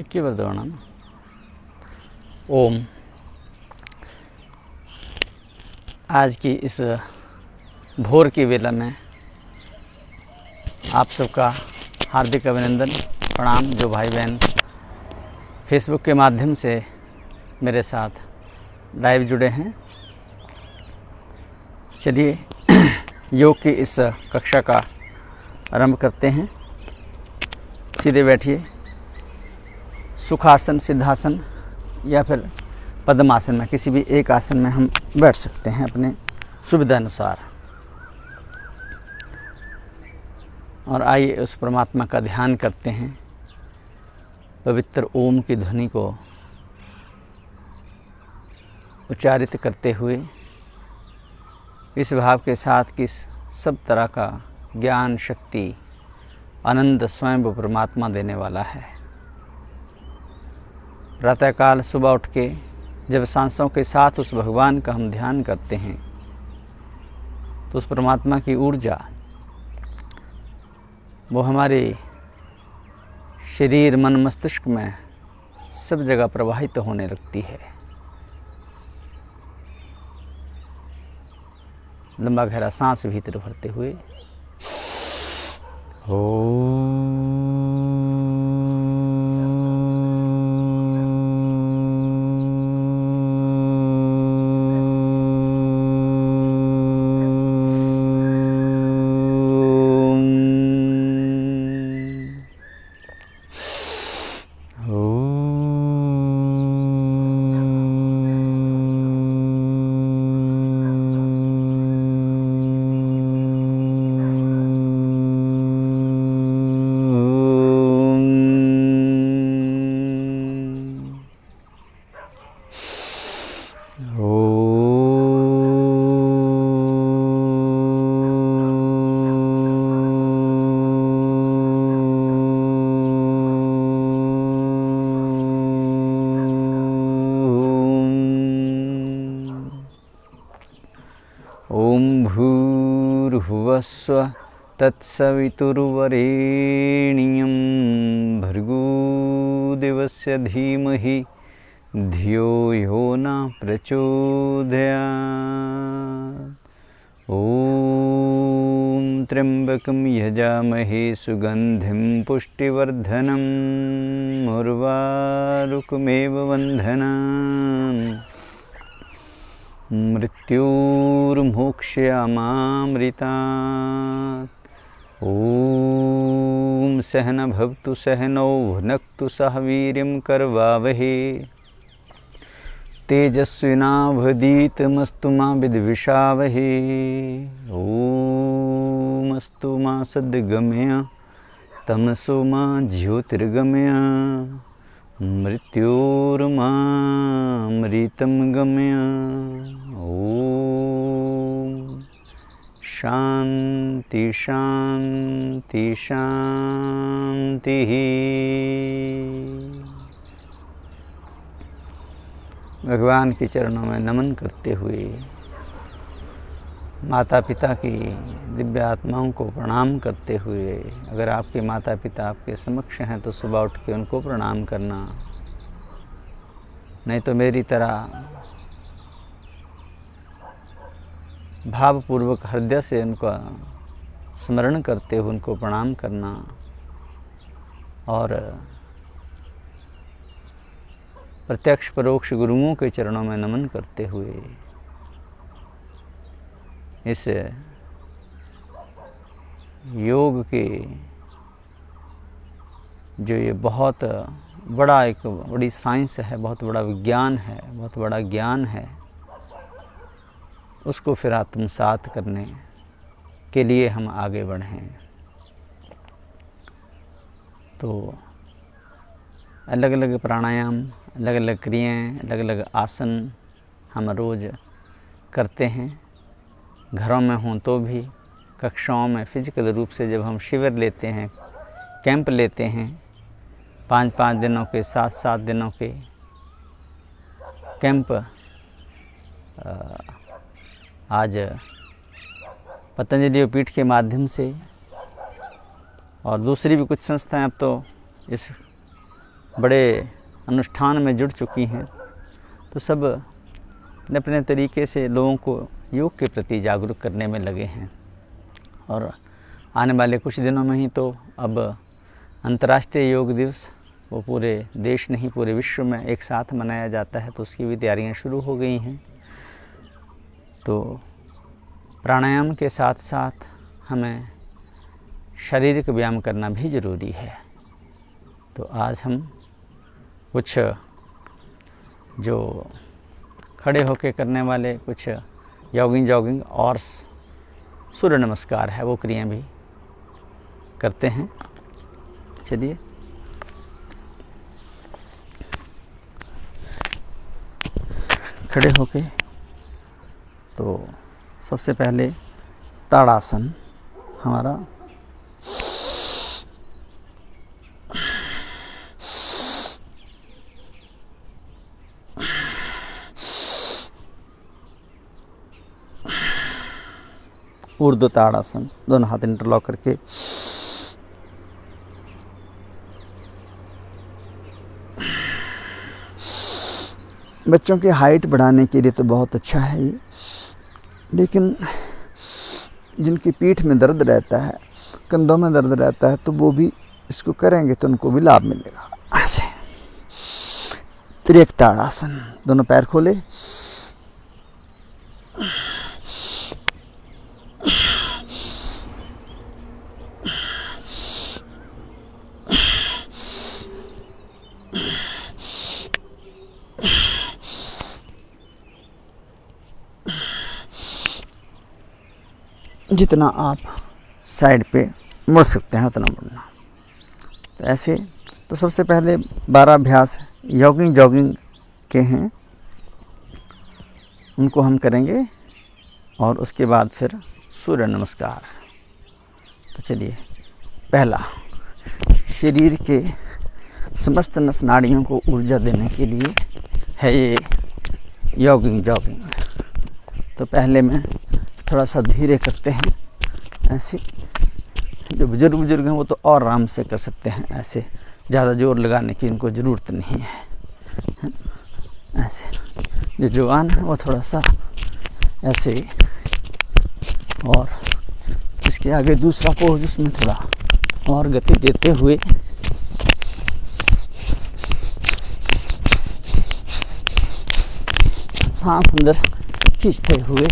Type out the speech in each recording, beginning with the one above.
इक्की वर्धमानम ओम। आज की इस भोर की वेला में आप सबका हार्दिक अभिनंदन प्रणाम। जो भाई बहन फेसबुक के माध्यम से मेरे साथ लाइव जुड़े हैं, चलिए योग की इस कक्षा का आरंभ करते हैं। सीधे बैठिए, सुखासन, सिद्धासन या फिर पद्मासन में, किसी भी एक आसन में हम बैठ सकते हैं अपने सुविधा अनुसार। और आइए उस परमात्मा का ध्यान करते हैं। पवित्र ओम की ध्वनि को उच्चारित करते हुए इस भाव के साथ कि सब तरह का ज्ञान, शक्ति, आनंद स्वयं वो परमात्मा देने वाला है। प्रातःकाल सुबह उठ के जब सांसों के साथ उस भगवान का हम ध्यान करते हैं तो उस परमात्मा की ऊर्जा वो हमारे शरीर, मन, मस्तिष्क में सब जगह प्रवाहित होने लगती है। लंबा गहरा सांस भीतर भरते हुए भूर्भुवस्सुः तत्सवितुर्वरेण्यं भर्गो देवस्य धीमहि धियो यो न प्रचोदयात्। ॐ त्र्यम्बकं यजामहे सुगन्धिं पुष्टिवर्धनम् उर्वारुकमेव बन्धनान् मृत्योर्मोक्षयामामृतात्। ॐ सहन भवतु सहनौ भुनक्तु सह वीर्यं करवावहे तेजस्विनावधीतमस्तु मा विद्विषावहे। ॐ अस्तु मा सद्गमय तमसो मा ज्योतिर्गमय मृत्योर्मामृतं गमय। ॐ शांति शांति शांतिः। भगवान के चरणों में नमन करते हुए माता पिता की दिव्य आत्माओं को प्रणाम करते हुए, अगर आपके माता पिता आपके समक्ष हैं तो सुबह उठ के उनको प्रणाम करना, नहीं तो मेरी तरह भावपूर्वक हृदय से उनका स्मरण करते हुए उनको प्रणाम करना। और प्रत्यक्ष परोक्ष गुरुओं के चरणों में नमन करते हुए इस योग के जो ये बहुत बड़ा एक बड़ी साइंस है, बहुत बड़ा विज्ञान है, बहुत बड़ा ज्ञान है, उसको फिर आत्मसात करने के लिए हम आगे बढ़ें। तो अलग अलग प्राणायाम, अलग अलग क्रियाएं, अलग अलग आसन हम रोज़ करते हैं। घरों में हों तो भी, कक्षाओं में फिजिकल रूप से जब हम शिविर लेते हैं, कैंप लेते हैं, 5-5 दिनों के, 7-7 दिनों के कैंप आज पतंजलि योगपीठ के माध्यम से और दूसरी भी कुछ संस्थाएं अब तो इस बड़े अनुष्ठान में जुड़ चुकी हैं, तो सब अपने अपने तरीके से लोगों को योग के प्रति जागरूक करने में लगे हैं। और आने वाले कुछ दिनों में ही तो अब अंतर्राष्ट्रीय योग दिवस वो पूरे देश नहीं पूरे विश्व में एक साथ मनाया जाता है, तो उसकी भी तैयारियां शुरू हो गई हैं। तो प्राणायाम के साथ साथ हमें शारीरिक व्यायाम करना भी ज़रूरी है। तो आज हम कुछ जो खड़े होकर करने वाले कुछ जॉगिंग और सूर्य नमस्कार है वो क्रिया भी करते हैं। चलिए खड़े होके तो सबसे पहले ताड़ासन हमारा ऊर्ध्व ताड़ासन, दोनों हाथ इंटरलॉक करके बच्चों की हाइट बढ़ाने के लिए तो बहुत अच्छा है ये, लेकिन जिनकी पीठ में दर्द रहता है, कंधों में दर्द रहता है, तो वो भी इसको करेंगे तो उनको भी लाभ मिलेगा। ऐसे त्रिक ताड़ासन, दोनों पैर खोले, जितना आप साइड पे मुड़ सकते हैं उतना मुड़ना। तो ऐसे तो सबसे पहले 12 अभ्यास जॉगिंग के हैं, उनको हम करेंगे और उसके बाद फिर सूर्य नमस्कार। तो चलिए, पहला, शरीर के समस्त नस नाड़ियों को ऊर्जा देने के लिए है ये जॉगिंग। तो पहले में थोड़ा सा धीरे करते हैं, ऐसे। जो बुजुर्ग हैं वो तो और आराम से कर सकते हैं, ऐसे ज़्यादा जोर लगाने की उनको ज़रूरत नहीं है। ऐसे जो जवान है वो थोड़ा सा ऐसे, और इसके आगे दूसरा पोज, इसमें थोड़ा और गति देते हुए सांस अंदर खींचते हुए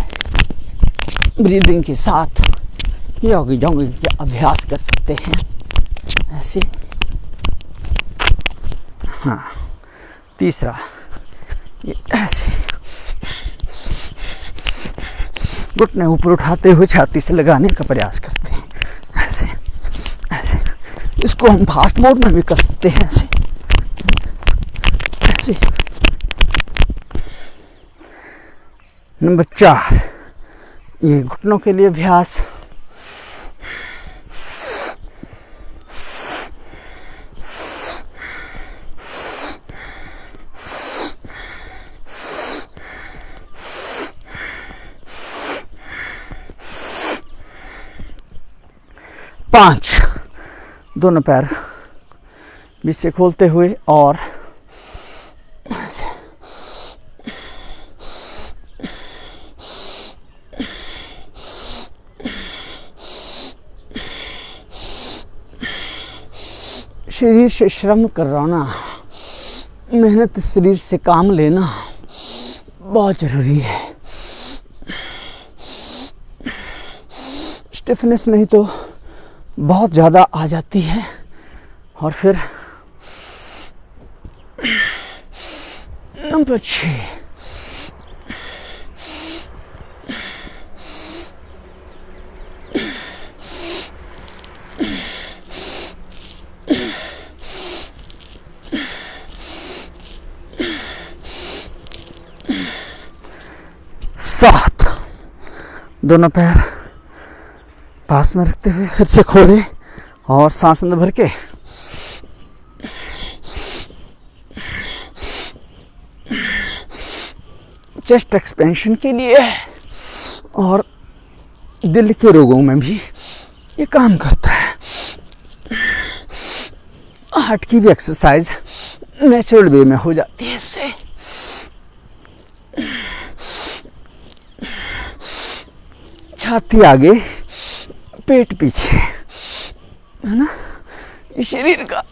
ब्रीदिंग के साथ जॉगिंग का अभ्यास कर सकते हैं, ऐसे। हाँ, तीसरा ये ऐसे घुटने ऊपर उठाते हुए छाती से लगाने का प्रयास करते हैं, ऐसे। इसको हम फास्ट मोड में भी कर सकते हैं, ऐसे। नंबर 4, ये घुटनों के लिए अभ्यास। पांच, दोनों पैर बीच से खोलते हुए और शरीर से श्रम करवाना, मेहनत शरीर से काम लेना बहुत ज़रूरी है। स्टिफनेस नहीं तो बहुत ज़्यादा आ जाती है, और फिर नंबर 6, सात, दोनों पैर पास में रखते हुए फिर से खोले और सांस अंदर भर के चेस्ट एक्सपेंशन के लिए और दिल के रोगों में भी ये काम करता है। हार्ट की भी एक्सरसाइज नेचुरल वे में हो जाती है इससे। छाती आगे, पेट पीछे, है ना, ये शरीर का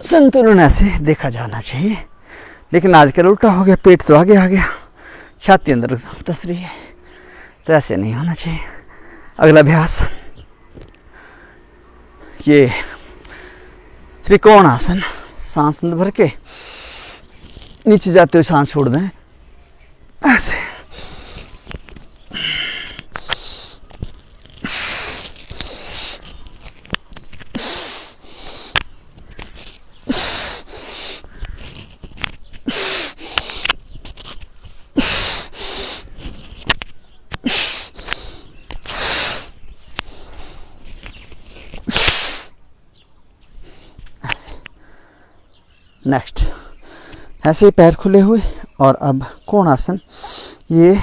संतुलन ऐसे देखा जाना चाहिए। लेकिन आजकल उल्टा हो गया, पेट तो आगे आ गया, छाती अंदर धस रही है, तो ऐसे नहीं होना चाहिए। अगला अभ्यास ये त्रिकोण आसन, सांस अंदर भर के नीचे जाते हुए सांस छोड़ दें ऐसे। नेक्स्ट ऐसे ही पैर खुले हुए, और अब कोण आसन। ये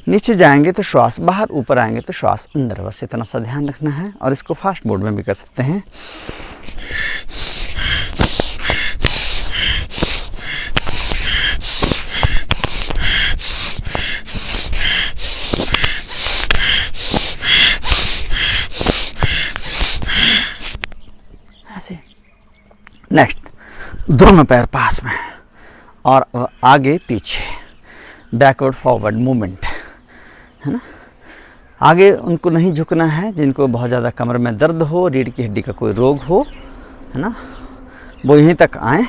नीचे जाएंगे तो श्वास बाहर, ऊपर आएंगे तो श्वास अंदर, बस इतना सा ध्यान रखना है। और इसको फास्ट मोड में भी कर सकते हैं। ऐसे। नेक्स्ट, दोनों पैर पास में और आगे पीछे, बैकवर्ड फॉरवर्ड मूवमेंट, है ना। आगे उनको नहीं झुकना है जिनको बहुत ज़्यादा कमर में दर्द हो, रीढ़ की हड्डी का कोई रोग हो, है ना, वो यहीं तक आए।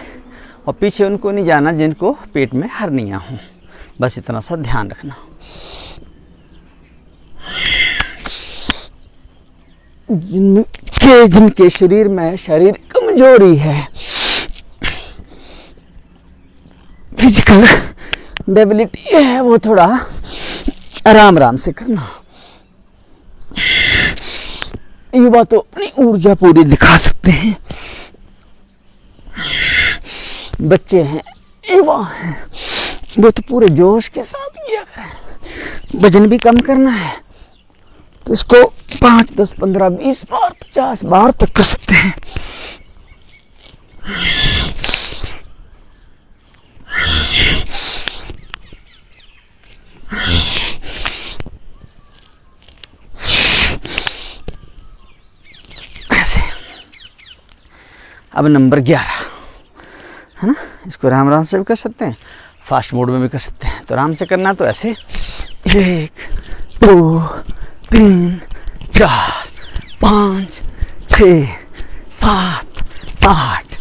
और पीछे उनको नहीं जाना जिनको पेट में हर्निया हो, बस इतना सा ध्यान रखना। जिनके शरीर में शरीर कमजोरी है, फिजिकल डेबिलिटी है, वो थोड़ा आराम आराम से करना। युवा तो अपनी ऊर्जा पूरी दिखा सकते हैं, बच्चे हैं, युवा हैं, वो तो पूरे जोश के साथ किया करें। वजन भी कम करना है तो इसको 5, 10, 15, 20 बार, 50 बार तक कर सकते हैं। ऐसे। अब नंबर 11, है ना, इसको आराम आराम से भी कर सकते हैं, फास्ट मोड में भी कर सकते हैं। तो आराम से करना तो ऐसे 1, 2, 3, 4, 5, 6, 7, 8,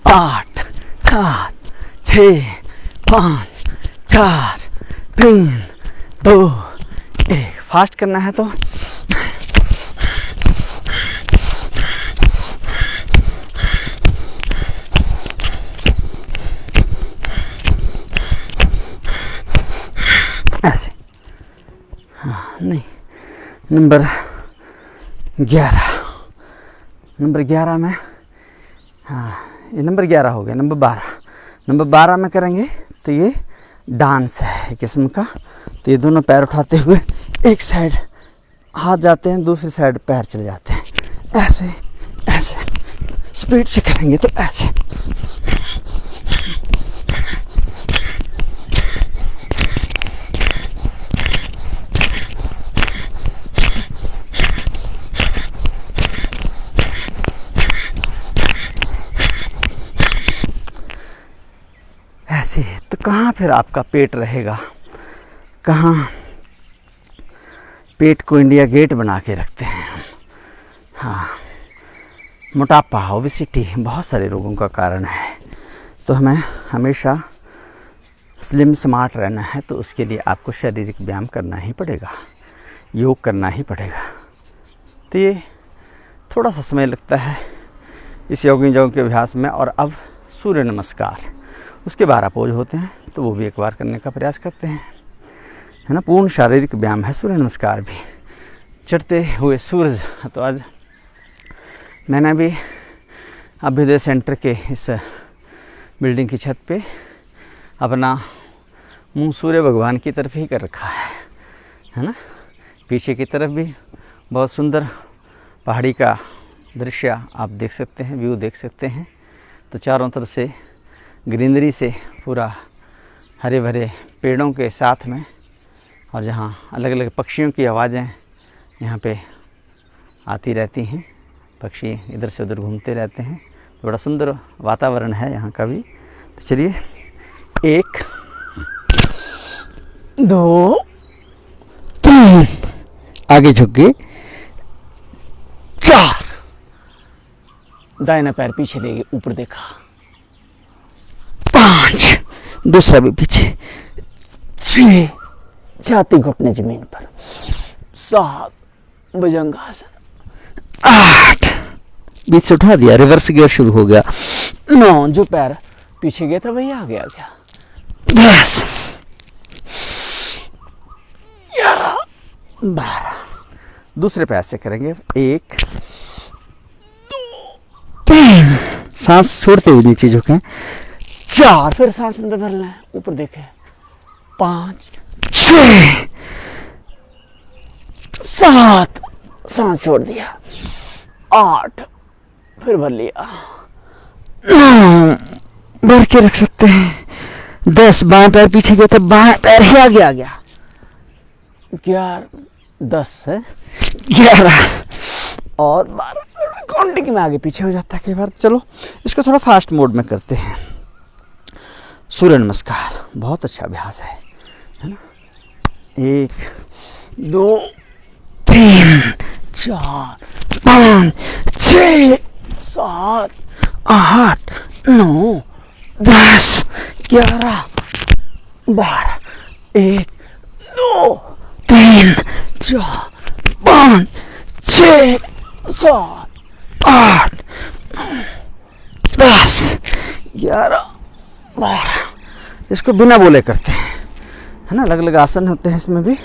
8, 7, 6, 5, 4, 3, 2, 1। फास्ट करना है तो ऐसे। हाँ, नहीं, नंबर 11, नंबर 11 में, हाँ ये नंबर 11 हो गया। नंबर 12 में करेंगे तो ये डांस है एक किस्म का। तो ये दोनों पैर उठाते हुए एक साइड हाथ जाते हैं, दूसरी साइड पैर चले जाते हैं, ऐसे ऐसे। स्पीड से करेंगे तो ऐसे। ऐसे तो कहाँ फिर आपका पेट रहेगा, कहाँ पेट को इंडिया गेट बना के रखते हैं हम। हाँ, मोटापा, ओबेसिटी बहुत सारे रोगों का कारण है। तो हमें हमेशा स्लिम स्मार्ट रहना है, तो उसके लिए आपको शारीरिक व्यायाम करना ही पड़ेगा, योग करना ही पड़ेगा। तो ये थोड़ा सा समय लगता है इस योग के अभ्यास में। और अब सूर्य नमस्कार, उसके 12 पोज होते हैं, तो वो भी एक बार करने का प्रयास करते हैं, है ना। पूर्ण शारीरिक व्यायाम है सूर्य नमस्कार भी। चढ़ते हुए सूरज। तो आज मैंने भी अभ्युदय सेंटर के इस बिल्डिंग की छत पे अपना मुंह सूर्य भगवान की तरफ ही कर रखा है ना। पीछे की तरफ भी बहुत सुंदर पहाड़ी का दृश्य आप देख सकते हैं, व्यू देख सकते हैं। तो चारों तरफ से ग्रीनरी से पूरा हरे भरे पेड़ों के साथ में, और जहाँ अलग अलग पक्षियों की आवाज़ें यहाँ पे आती रहती हैं, पक्षी इधर से उधर घूमते रहते हैं। तो बड़ा सुंदर वातावरण है यहाँ का भी। तो चलिए 1 2 3 आगे झुक गए, 4 दाहिना पैर पीछे देके ऊपर देखा, 5 दूसरा भी पीछे, 6 छाती घुटने जमीन पर, 7 भुजंगासन, 8 बीच से उठा दिया, रिवर्स गियर शुरू हो गया, 9 जो पैर पीछे गया था वही आगे आ गया, 10 11 12 दूसरे पैर से करेंगे, 1 2 3 सांस छोड़ते हुए नीचे झुके, 4 फिर सांस अंदर भरना है, ऊपर देखें, 5 6 7 सांस छोड़ दिया, 8 फिर भर लिया, 9 भर के रख सकते हैं, 10 बाएं पैर पीछे गया था, बाएं पैर ही आगे आ गया, 11 10 है, 11 और 12 काउंटिंग में आगे पीछे हो जाता है कई बार। चलो इसको थोड़ा फास्ट मोड में करते हैं। सूर्य नमस्कार बहुत अच्छा अभ्यास है ना। 1 2 3 4 5 6 7 8 9 10 11 12 1 2 3 4 5 6 7 8 10 11 12 इसको बिना बोले करते हैं, है ना। अलग अलग आसन होते हैं इसमें भी,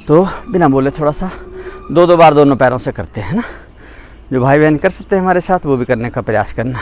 तो बिना बोले थोड़ा सा 2-2 बार दोनों पैरों से करते हैं ना। जो भाई बहन कर सकते हैं हमारे साथ वो भी करने का प्रयास करना।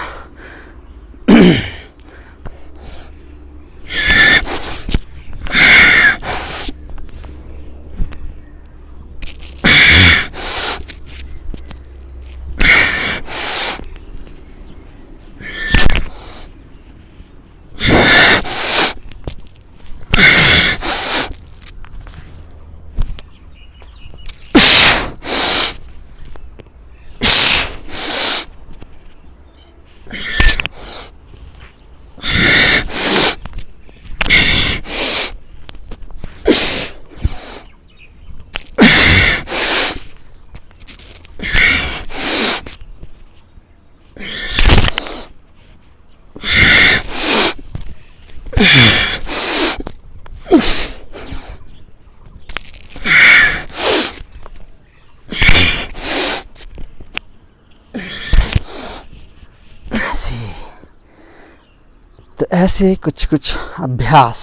तो ऐसे कुछ कुछ अभ्यास,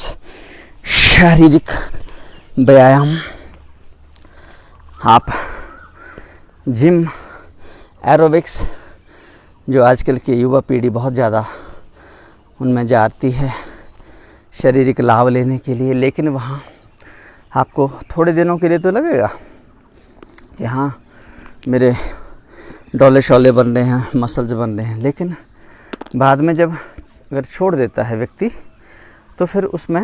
शारीरिक व्यायाम आप जिम, एरोबिक्स, जो आजकल की युवा पीढ़ी बहुत ज़्यादा उनमें जाती है शारीरिक लाभ लेने के लिए, लेकिन वहाँ आपको थोड़े दिनों के लिए तो लगेगा कि हाँ मेरे डोले शोले बन रहे हैं, मसल्स बन रहे हैं, लेकिन बाद में जब अगर छोड़ देता है व्यक्ति तो फिर उसमें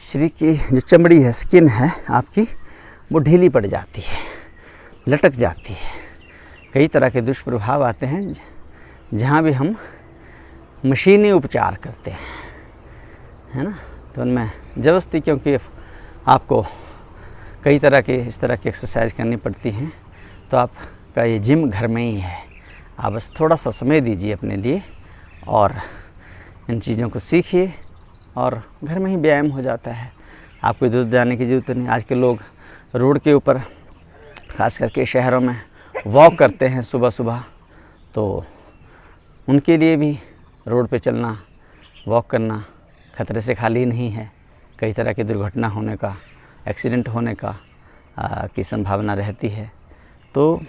शरीर की जो चमड़ी है, स्किन है आपकी, वो ढीली पड़ जाती है, लटक जाती है। कई तरह के दुष्प्रभाव आते हैं जहाँ भी हम मशीनी उपचार करते हैं, है ना। तो उनमें ज़बरदस्ती, क्योंकि आपको कई तरह के इस तरह की एक्सरसाइज करनी पड़ती हैं, तो आपका ये जिम घर में ही है। आप बस थोड़ा सा समय दीजिए अपने लिए और इन चीज़ों को सीखिए, और घर में ही व्यायाम हो जाता है। आपको दूर जाने की ज़रूरत नहीं। आज के लोग रोड के ऊपर, खास करके शहरों में, वॉक करते हैं सुबह सुबह, तो उनके लिए भी रोड पे चलना, वॉक करना खतरे से खाली नहीं है। कई तरह की दुर्घटना होने का, एक्सीडेंट होने का की संभावना रहती है। तो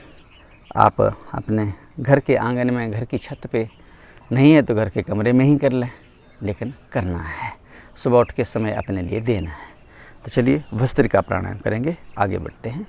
आप अपने घर के आंगन में, घर की छत पे नहीं है तो घर के कमरे में ही कर लें, लेकिन करना है, सुबह उठ के समय अपने लिए देना है। तो चलिए भस्त्रिका प्राणायाम करेंगे, आगे बढ़ते हैं।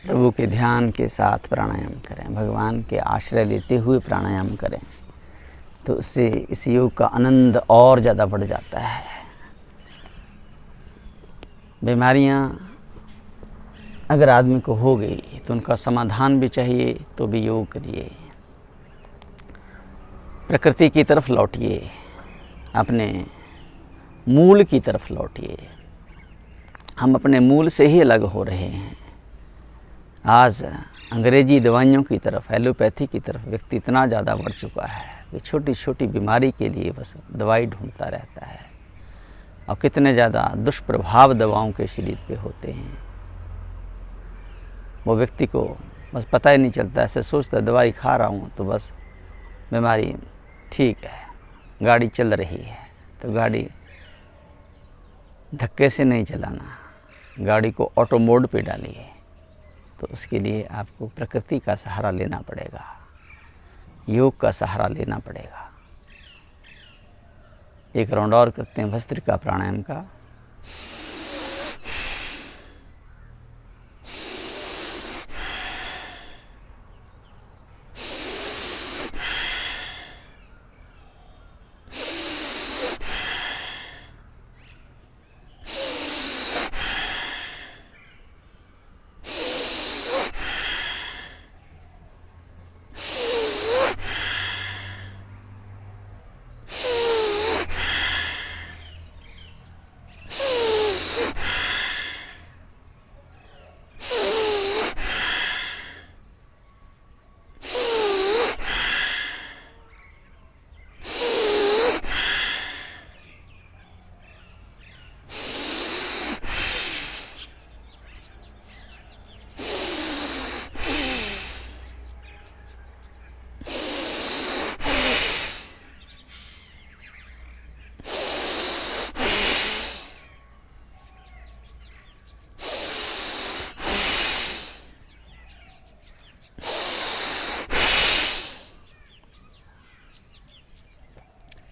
प्रभु के ध्यान के साथ प्राणायाम करें, भगवान के आश्रय लेते हुए प्राणायाम करें, तो उससे इस योग का आनंद और ज़्यादा बढ़ जाता है। बीमारियां अगर आदमी को हो गई तो उनका समाधान भी चाहिए, तो भी योग करिए। प्रकृति की तरफ लौटिए, अपने मूल की तरफ लौटिए। हम अपने मूल से ही अलग हो रहे हैं। आज अंग्रेजी दवाइयों की तरफ, एलोपैथी की तरफ व्यक्ति इतना ज़्यादा बढ़ चुका है कि छोटी छोटी बीमारी के लिए बस दवाई ढूंढता रहता है, और कितने ज़्यादा दुष्प्रभाव दवाओं के शरीर पे होते हैं। वो व्यक्ति को बस पता ही नहीं चलता, ऐसे सोचता है दवाई खा रहा हूँ तो बस बीमारी ठीक है। गाड़ी चल रही है तो गाड़ी धक्के से नहीं चलाना, गाड़ी को ऑटो मोड पे डालिए। तो उसके लिए आपको प्रकृति का सहारा लेना पड़ेगा, योग का सहारा लेना पड़ेगा। एक राउंड और करते हैं भस्त्रिका प्राणायाम का।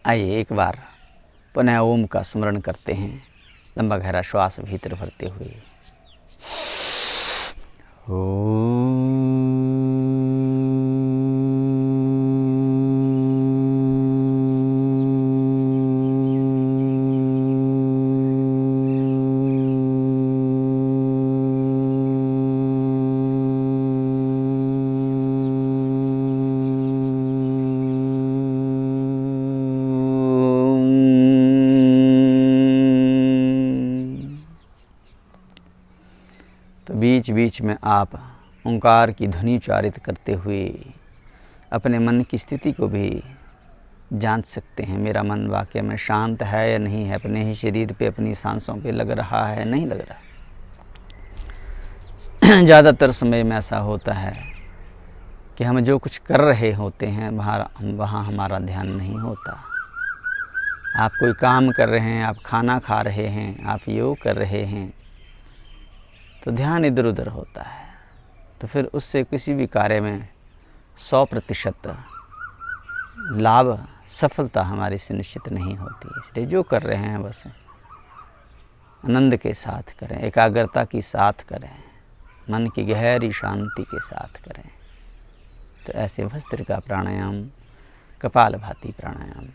आइए एक बार पुनः ओम का स्मरण करते हैं, लंबा गहरा श्वास भीतर भरते हुए। बीच बीच में आप ओंकार की ध्वनि उच्चारित करते हुए अपने मन की स्थिति को भी जांच सकते हैं। मेरा मन वाकई में शांत है या नहीं है, अपने ही शरीर पे, अपनी सांसों पे लग रहा है, नहीं लग रहा। ज़्यादातर समय में ऐसा होता है कि हम जो कुछ कर रहे होते हैं वहाँ हमारा ध्यान नहीं होता। आप कोई काम कर रहे हैं, आप खाना खा रहे हैं, आप योग कर रहे हैं, तो ध्यान इधर उधर होता है, तो फिर उससे किसी भी कार्य में 100% लाभ, सफलता हमारी सुनिश्चित नहीं होती। इसलिए जो कर रहे हैं बस आनंद के साथ करें, एकाग्रता के साथ करें, मन की गहरी शांति के साथ करें। तो ऐसे भस्त्रिका प्राणायाम, कपालभाति प्राणायाम।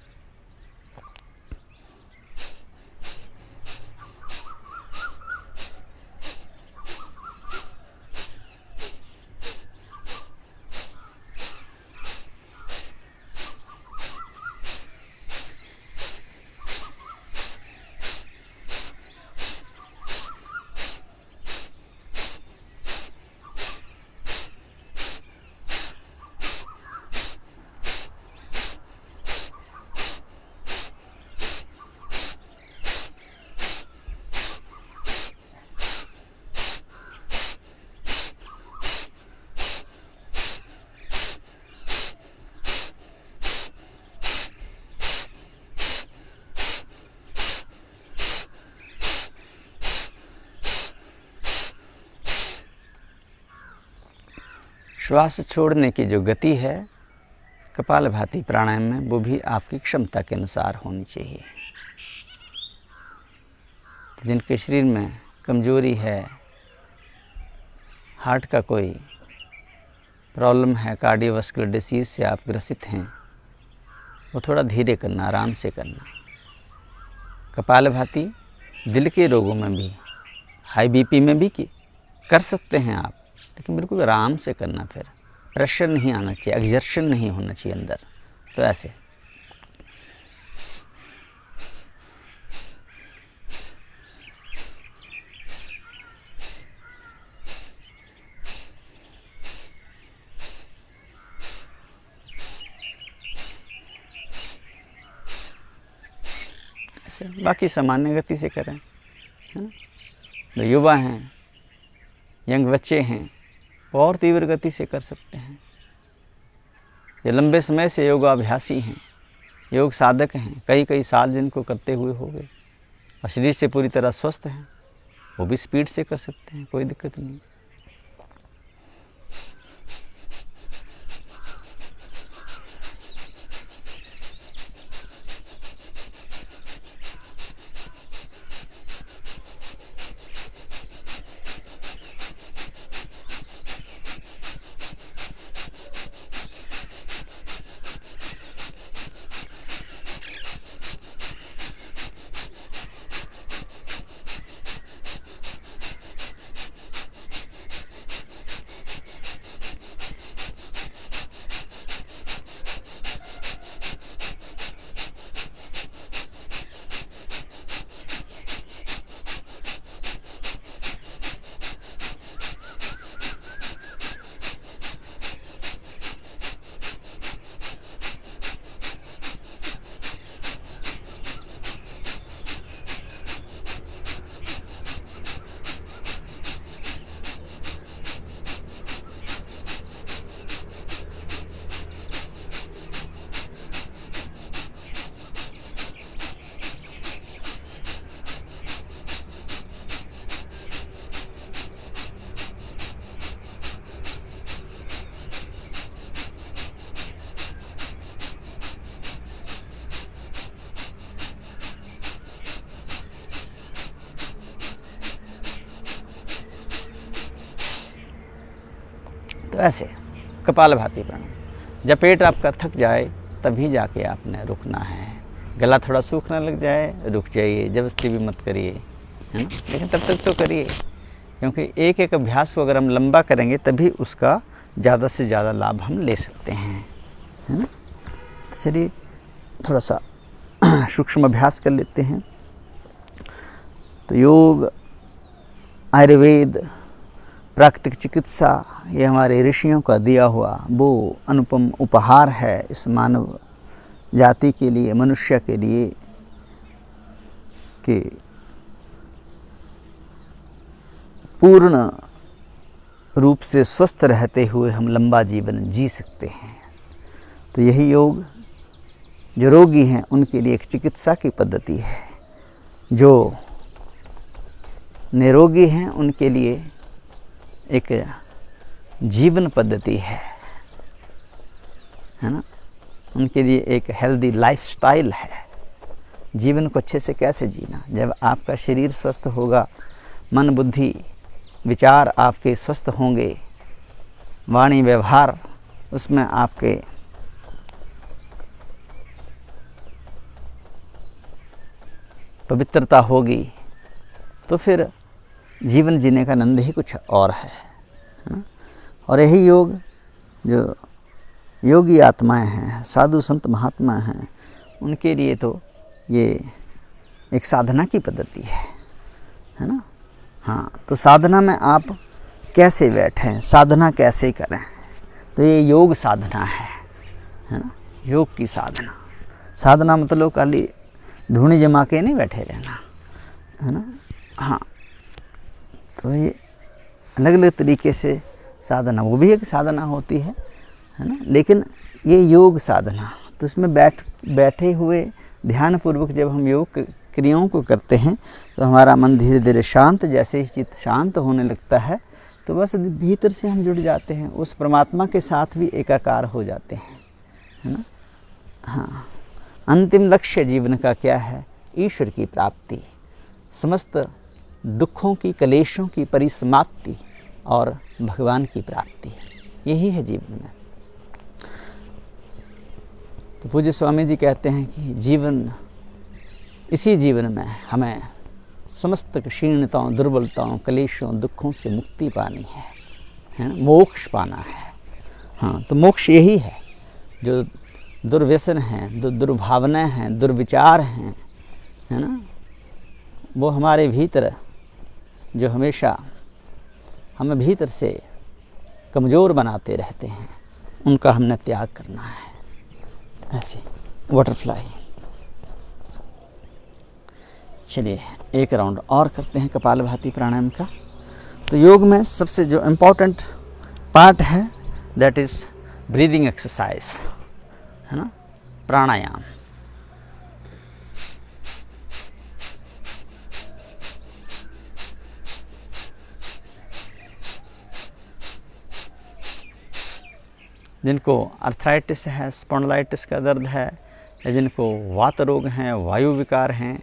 श्वास छोड़ने की जो गति है कपालभाति प्राणायाम में, वो भी आपकी क्षमता के अनुसार होनी चाहिए। जिनके शरीर में कमजोरी है, हार्ट का कोई प्रॉब्लम है, कार्डियोवास्कुलर डिसीज़ से आप ग्रसित हैं, वो थोड़ा धीरे करना, आराम से करना। कपालभाति दिल के रोगों में भी, हाई बीपी में भी कर सकते हैं आप, लेकिन बिल्कुल आराम से करना। फिर प्रेशर नहीं आना चाहिए, एक्सर्शन नहीं होना चाहिए अंदर। तो ऐसे बाकी सामान्य गति से करें, है ना। जो युवा हैं, यंग बच्चे हैं, वो और तीव्र गति से कर सकते हैं। ये लंबे समय से योगाभ्यासी हैं, योग साधक हैं, कई साल जिनको करते हुए हो गए और शरीर से पूरी तरह स्वस्थ हैं, वो भी स्पीड से कर सकते हैं, कोई दिक्कत नहीं। तो ऐसे कपालभाति प्राणायाम। जब पेट आपका थक जाए तभी जाके आपने रुकना है। गला थोड़ा सूखने लग जाए, रुक जाइए, जबरदस्ती भी मत करिए, है ना, लेकिन तब तक तो करिए, क्योंकि एक एक अभ्यास को अगर हम लंबा करेंगे तभी उसका ज़्यादा से ज़्यादा लाभ हम ले सकते हैं, है ना। तो चलिए थोड़ा सा सूक्ष्म अभ्यास कर लेते हैं। तो योग, आयुर्वेद, प्राकृतिक चिकित्सा, ये हमारे ऋषियों का दिया हुआ वो अनुपम उपहार है इस मानव जाति के लिए, मनुष्य के लिए, कि पूर्ण रूप से स्वस्थ रहते हुए हम लंबा जीवन जी सकते हैं। तो यही योग जो रोगी हैं उनके लिए एक चिकित्सा की पद्धति है, जो निरोगी हैं उनके लिए एक जीवन पद्धति है ना, उनके लिए एक हेल्दी लाइफस्टाइल है। जीवन को अच्छे से कैसे जीना, जब आपका शरीर स्वस्थ होगा, मन बुद्धि विचार आपके स्वस्थ होंगे, वाणी व्यवहार उसमें आपके पवित्रता होगी, तो फिर जीवन जीने का आनंद ही कुछ और है ना? और यही योग जो योगी आत्माएं हैं, साधु संत महात्मा हैं, उनके लिए तो ये एक साधना की पद्धति है ना। हाँ, तो साधना में आप कैसे बैठें, साधना कैसे करें, तो ये योग साधना है ना। योग की साधना, साधना मतलब खाली धूनी जमा के नहीं बैठे रहना है ना। हाँ, तो ये अलग अलग तरीके से साधना, वो भी एक साधना होती है ना। लेकिन ये योग साधना, तो इसमें बैठे हुए ध्यानपूर्वक जब हम योग क्रियाओं को करते हैं तो हमारा मन धीरे धीरे शांत, जैसे ही चित्त शांत होने लगता है तो बस भीतर से हम जुड़ जाते हैं, उस परमात्मा के साथ भी एकाकार हो जाते हैं, है ना। हाँ, अंतिम लक्ष्य जीवन का क्या है? ईश्वर की प्राप्ति, समस्त दुखों की कलेशों की परिसमाप्ति और भगवान की प्राप्ति, यही है जीवन में। तो पूज्य स्वामी जी कहते हैं कि जीवन, इसी जीवन में हमें समस्त क्षीणताओं, दुर्बलताओं, कलेशों, दुखों से मुक्ति पानी है ना, मोक्ष पाना है। हाँ, तो मोक्ष यही है, जो दुर्व्यसन हैं, जो दुर्भावनाएं हैं, दुर्विचार हैं, है ना, वो हमारे भीतर जो हमेशा हमें भीतर से कमज़ोर बनाते रहते हैं, उनका हमने त्याग करना है। ऐसे बटरफ्लाई। चलिए एक राउंड और करते हैं कपालभाति प्राणायाम का। तो योग में सबसे जो इम्पोर्टेंट पार्ट है दैट इज़ ब्रीदिंग एक्सरसाइज, है ना, प्राणायाम। जिनको अर्थराइटिस है, स्पॉन्डिलाइटिस का दर्द है, या जिनको वात रोग हैं, वायु विकार हैं,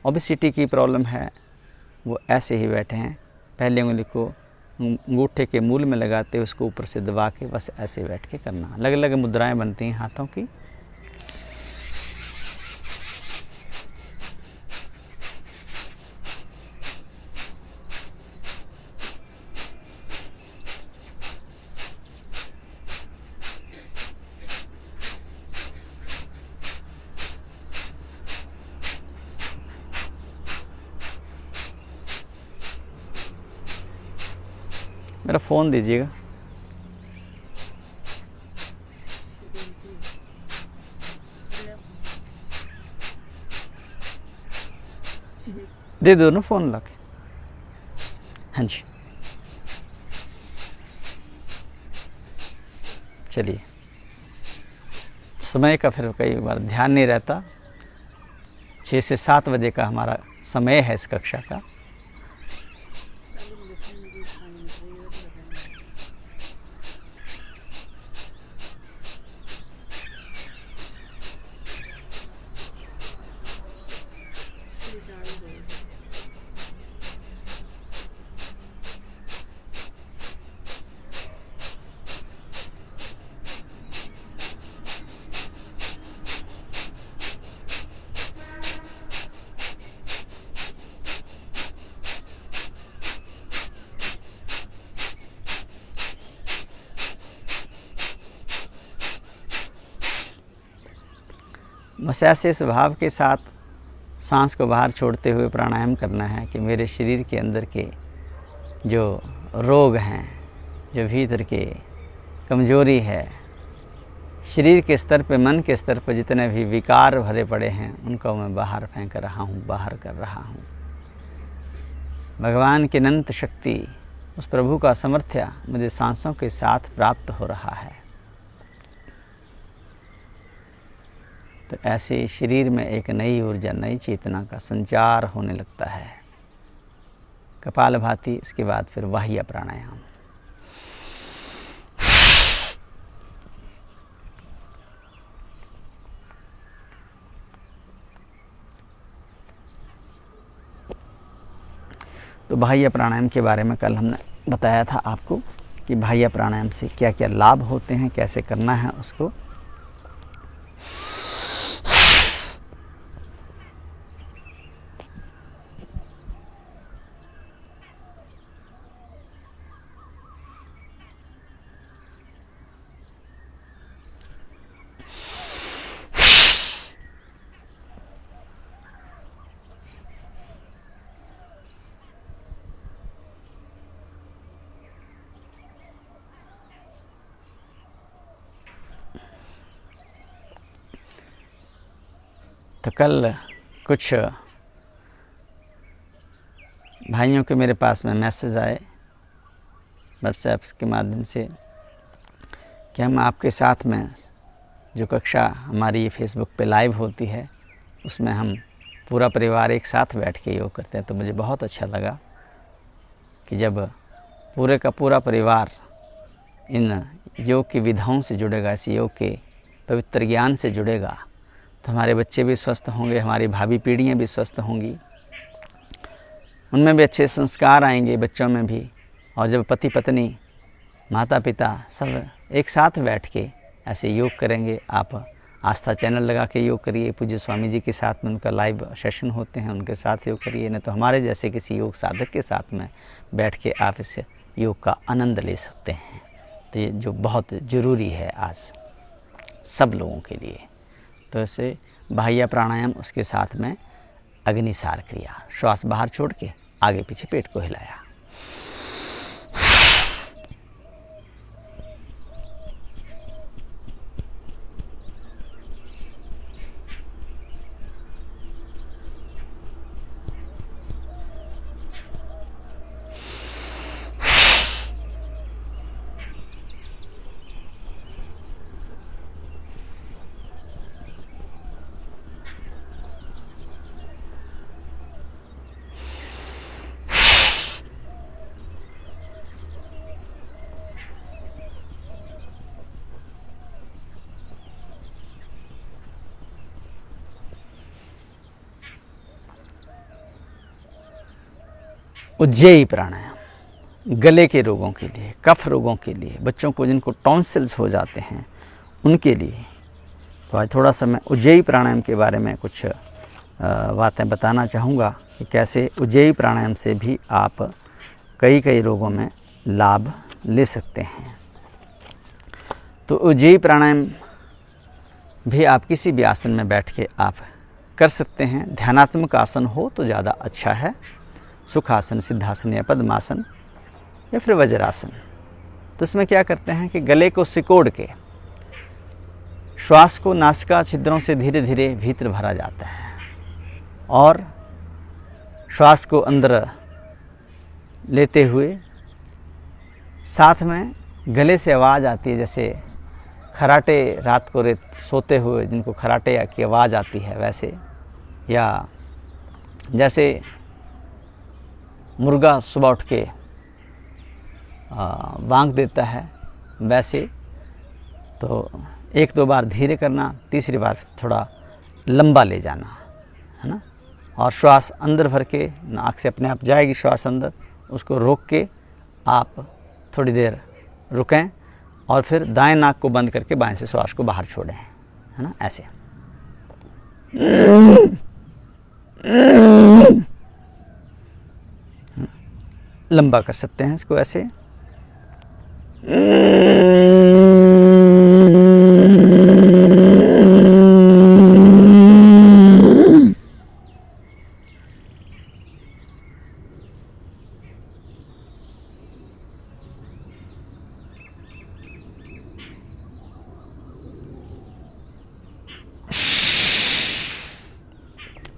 ओबेसिटी की प्रॉब्लम है, वो ऐसे ही बैठे हैं। पहले उंगली को अंगूठे के मूल में लगाते, उसको ऊपर से दबा के बस ऐसे बैठ के करना। अलग अलग मुद्राएं बनती हैं हाथों की। मेरा फ़ोन दीजिएगा। दे दो ना फ़ोन ला के। हाँ जी, चलिए। समय का फिर कई बार ध्यान नहीं रहता। 6 से 7 बजे का हमारा समय है इस कक्षा का। बस ऐसे स्वभाव के साथ सांस को बाहर छोड़ते हुए प्राणायाम करना है कि मेरे शरीर के अंदर के जो रोग हैं, जो भीतर के कमजोरी है, शरीर के स्तर पे, मन के स्तर पर जितने भी विकार भरे पड़े हैं, उनको मैं बाहर फेंक रहा हूँ, बाहर कर रहा हूँ। भगवान की अनंत शक्ति उस प्रभु का सामर्थ्य मुझे सांसों के साथ प्राप्त हो रहा है। तो ऐसे शरीर में एक नई ऊर्जा, नई चेतना का संचार होने लगता है। कपालभाति, इसके बाद फिर बाह्य प्राणायाम। तो बाह्य प्राणायाम के बारे में कल हमने बताया था आपको कि बाह्य प्राणायाम से क्या क्या लाभ होते हैं, कैसे करना है उसको। तो कल कुछ भाइयों के मेरे पास में मैसेज आए व्हाट्सएप के माध्यम से कि हम आपके साथ में जो कक्षा हमारी फेसबुक पे लाइव होती है उसमें हम पूरा परिवार एक साथ बैठ के योग करते हैं। तो मुझे बहुत अच्छा लगा कि जब पूरे का पूरा परिवार इन योग की विधाओं से जुड़ेगा, इस योग के पवित्र ज्ञान से जुड़ेगा, तो हमारे बच्चे भी स्वस्थ होंगे, हमारी भावी पीढ़ियाँ भी स्वस्थ होंगी, उनमें भी अच्छे संस्कार आएंगे, बच्चों में भी। और जब पति पत्नी, माता पिता सब एक साथ बैठ के ऐसे योग करेंगे, आप आस्था चैनल लगा के योग करिए, पूज्य स्वामी जी के साथ में उनका लाइव सेशन होते हैं, उनके साथ योग करिए, नहीं तो हमारे जैसे किसी योग साधक के साथ में बैठ के आप इस योग का आनंद ले सकते हैं। तो ये जो बहुत ज़रूरी है आज सब लोगों के लिए। तो ऐसे बाह्य प्राणायाम, उसके साथ में अग्निसार क्रिया, श्वास बाहर छोड़ के आगे पीछे पेट को हिलाया। उज्जयी प्राणायाम गले के रोगों के लिए, कफ रोगों के लिए, बच्चों को जिनको टॉन्सिल्स हो जाते हैं उनके लिए। तो आज थोड़ा सा मैं उज्जयी प्राणायाम के बारे में कुछ बातें बताना चाहूँगा कि कैसे उज्जयी प्राणायाम से भी आप कई रोगों में लाभ ले सकते हैं। तो उज्जयी प्राणायाम भी आप किसी भी आसन में बैठ के आप कर सकते हैं। ध्यानात्मक आसन हो तो ज़्यादा अच्छा है, सुखासन, सिद्धासन या पद्मासन या फिर वज्रासन। तो इसमें क्या करते हैं कि गले को सिकोड़ के श्वास को नासिका छिद्रों से धीरे धीरे भीतर भरा जाता है और श्वास को अंदर लेते हुए साथ में गले से आवाज़ आती है, जैसे खराटे रात को सोते हुए जिनको खराटे की आवाज़ आती है वैसे, या जैसे मुर्गा सुबह उठ के वांग देता है वैसे। तो एक दो बार धीरे करना, तीसरी बार थोड़ा लंबा ले जाना, है ना। और श्वास अंदर भर के, नाक से अपने आप जाएगी श्वास अंदर, उसको रोक के आप थोड़ी देर रुकें और फिर दाएं नाक को बंद करके बाएं से श्वास को बाहर छोड़ें, है ना, ऐसे। लंबा कर सकते हैं इसको ऐसे।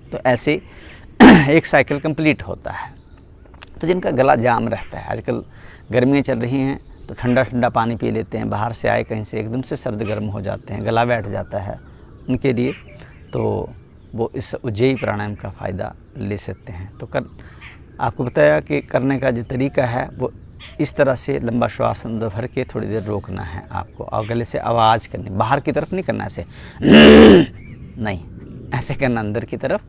तो ऐसे एक साइकिल कंप्लीट होता है। तो जिनका गला जाम रहता है, आजकल गर्मियाँ चल रही हैं तो ठंडा ठंडा पानी पी लेते हैं, बाहर से आए कहीं से एकदम से सर्द गर्म हो जाते हैं, गला बैठ जाता है, उनके लिए तो वो इस उज्जयी प्राणायाम का फ़ायदा ले सकते हैं। तो आपको बताया कि करने का जो तरीका है वो इस तरह से लंबा श्वास अंदर भर के थोड़ी देर रोकना है आपको, और गले से आवाज़ करनी, बाहर की तरफ नहीं करना, ऐसे नहीं, ऐसे करना अंदर की तरफ,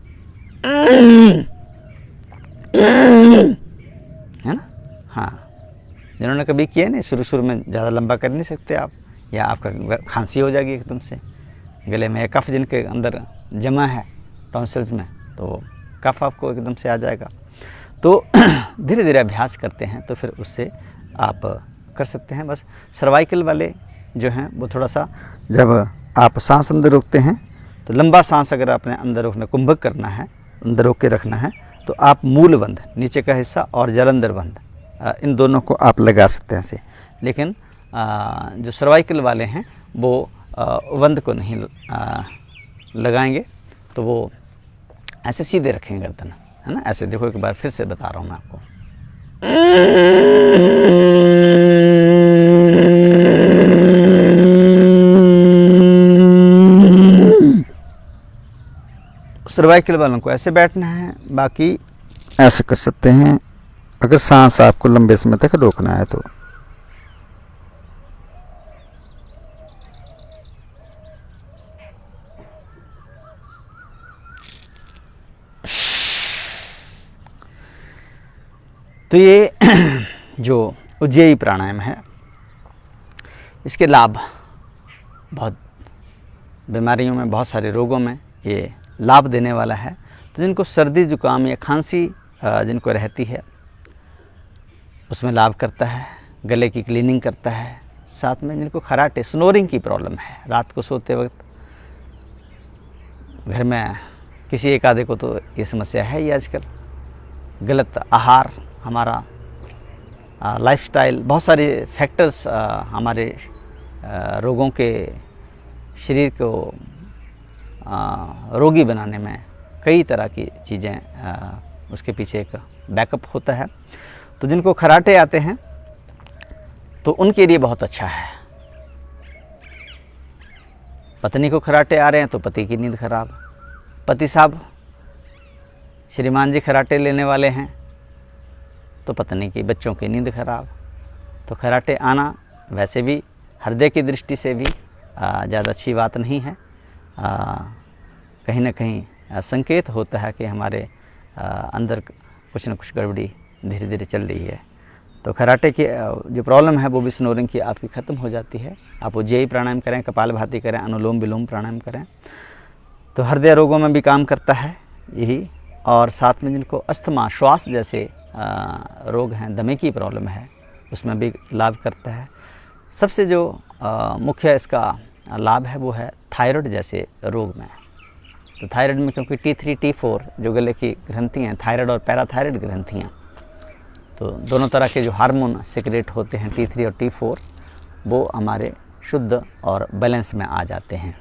है ना। हाँ, जिन्होंने कभी किया नहीं, शुरू में ज़्यादा लंबा कर नहीं सकते आप, या आपका खांसी हो जाएगी एकदम से, गले में कफ जिनके अंदर जमा है टॉन्सिल्स में, तो कफ आपको एकदम से आ जाएगा। तो धीरे धीरे अभ्यास करते हैं तो फिर उससे आप कर सकते हैं। बस सर्वाइकल वाले जो हैं वो थोड़ा सा, जब आप सांस अंदर रोकते हैं तो लंबा सांस अगर आपने अंदर रोकना, कुंभक करना है, अंदर रोक के रखना है, तो आप मूल बंध, नीचे का हिस्सा और जलंधर बंध, इन दोनों को आप लगा सकते हैं ऐसे। लेकिन जो सर्वाइकल वाले हैं वो बंध को नहीं लगाएंगे, तो वो ऐसे सीधे रखेंगे गर्दन, है ना, ऐसे। देखो एक बार फिर से बता रहा हूँ मैं आपको। सर्वाइकल वालों को ऐसे बैठना है, बाकी ऐसे कर सकते हैं अगर सांस आपको लंबे समय तक रोकना है तो। तो ये जो उज्जयी प्राणायाम है, इसके लाभ बहुत बीमारियों में, बहुत सारे रोगों में ये लाभ देने वाला है। तो जिनको सर्दी जुकाम या खांसी जिनको रहती है उसमें लाभ करता है, गले की क्लीनिंग करता है। साथ में जिनको खराटे, स्नोरिंग की प्रॉब्लम है, रात को सोते वक्त घर में किसी एक आधे को तो ये समस्या है ही आजकल, गलत आहार, हमारा लाइफस्टाइल, बहुत सारे फैक्टर्स हमारे रोगों के शरीर को रोगी बनाने में कई तरह की चीज़ें उसके पीछे एक बैकअप होता है। तो जिनको खराटे आते हैं तो उनके लिए बहुत अच्छा है। पत्नी को खराटे आ रहे हैं तो पति की नींद खराब, पति साहब श्रीमान जी खराटे लेने वाले हैं तो पत्नी की, बच्चों की नींद खराब। तो खराटे आना वैसे भी हृदय की दृष्टि से भी ज़्यादा अच्छी बात नहीं है। कहीं ना कहीं संकेत होता है कि हमारे अंदर कुछ न कुछ गड़बड़ी धीरे धीरे चल रही है। तो खराटे की जो प्रॉब्लम है वो भी स्नोरिंग की आपकी ख़त्म हो जाती है। आप उज्जयी प्राणायाम करें, कपालभाति करें, अनुलोम विलोम प्राणायाम करें तो हृदय रोगों में भी काम करता है यही। और साथ में जिनको अस्थमा, श्वास जैसे रोग हैं, दमे की प्रॉब्लम है, उसमें भी लाभ करता है। सबसे जो मुख्य इसका लाभ है वो है थायराइड जैसे रोग में। तो थायराइड में क्योंकि T3 T4 जो गले की ग्रंथियाँ, थायराइड और पैराथायराइड ग्रंथियाँ, तो दोनों तरह के जो हार्मोन सिक्रेट होते हैं T3 और T4, वो हमारे शुद्ध और बैलेंस में आ जाते हैं।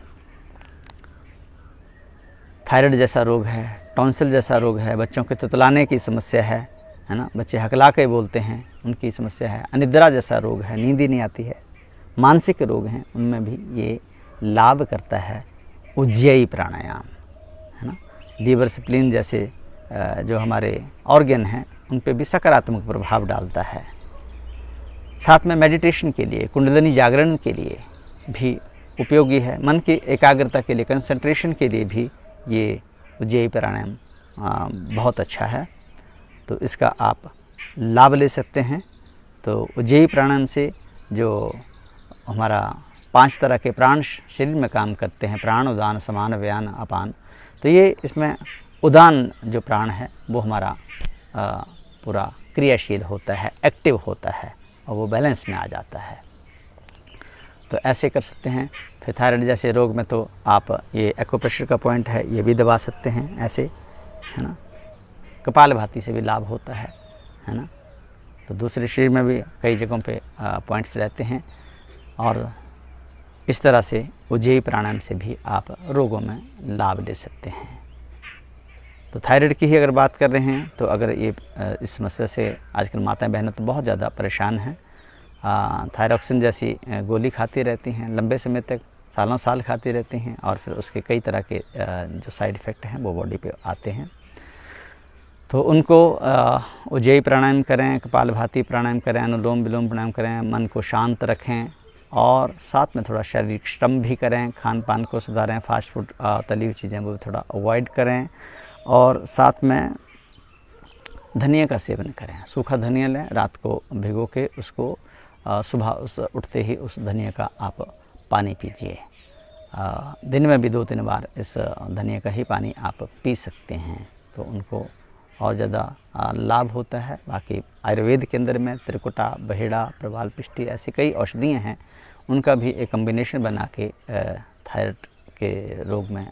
थायराइड जैसा रोग है, टॉन्सिल जैसा रोग है, बच्चों के तुतलाने की समस्या है ना, बच्चे हकला के बोलते हैं, उनकी समस्या है। अनिद्रा जैसा रोग है, नींद ही नहीं आती है, मानसिक रोग हैं, उनमें भी ये लाभ करता है उज्जयी प्राणायाम, है ना। लीवर स्प्लीन जैसे जो हमारे ऑर्गन हैं उन पे भी सकारात्मक प्रभाव डालता है। साथ में मेडिटेशन के लिए, कुंडलिनी जागरण के लिए भी उपयोगी है। मन की एकाग्रता के लिए, कंसंट्रेशन के लिए भी ये उज्जयी प्राणायाम बहुत अच्छा है। तो इसका आप लाभ ले सकते हैं। तो उज्जयी प्राणायाम से जो हमारा 5 तरह के प्राण शरीर में काम करते हैं, प्राण, उदान, समान, व्यान, अपान, तो ये इसमें उदान जो प्राण है वो हमारा पूरा क्रियाशील होता है, एक्टिव होता है और वो बैलेंस में आ जाता है। तो ऐसे कर सकते हैं। फिर थायराइड जैसे रोग में तो आप ये एक्यूप्रेशर का पॉइंट है, ये भी दबा सकते हैं ऐसे, है ना। कपालभाति से भी लाभ होता है ना। तो दूसरे शरीर में भी कई जगहों पे पॉइंट्स रहते हैं और इस तरह से उज्जयी प्राणायाम से भी आप रोगों में लाभ ले सकते हैं। तो थायराइड की ही अगर बात कर रहे हैं तो अगर ये इस समस्या से आजकल माताएं बहनें तो बहुत ज़्यादा परेशान हैं। थायरॉक्सिन जैसी गोली खाती रहती हैं लंबे समय तक, सालों साल खाती रहती हैं, और फिर उसके कई तरह के जो साइड इफ़ेक्ट हैं वो बॉडी पे आते हैं। तो उनको उज्जयी प्राणायाम करें, कपालभाति प्राणायाम करें, अनुलोम विलोम प्राणायाम करें, मन को शांत रखें और साथ में थोड़ा शारीरिक श्रम भी करें, खान पान को सुधारें, फास्ट फूड तली हुई चीज़ें वो थोड़ा अवॉइड करें, और साथ में धनिया का सेवन करें। सूखा धनिया लें, रात को भिगो के उसको सुबह उस उठते ही उस धनिया का आप पानी पीजिए। दिन में भी 2-3 बार इस धनिया का ही पानी आप पी सकते हैं, तो उनको और ज़्यादा लाभ होता है। बाकी आयुर्वेद के अंदर में त्रिकुटा, बहेड़ा, प्रवाल पिष्टी ऐसी कई औषधियाँ हैं, उनका भी एक कम्बिनेशन बना के थायराइड के रोग में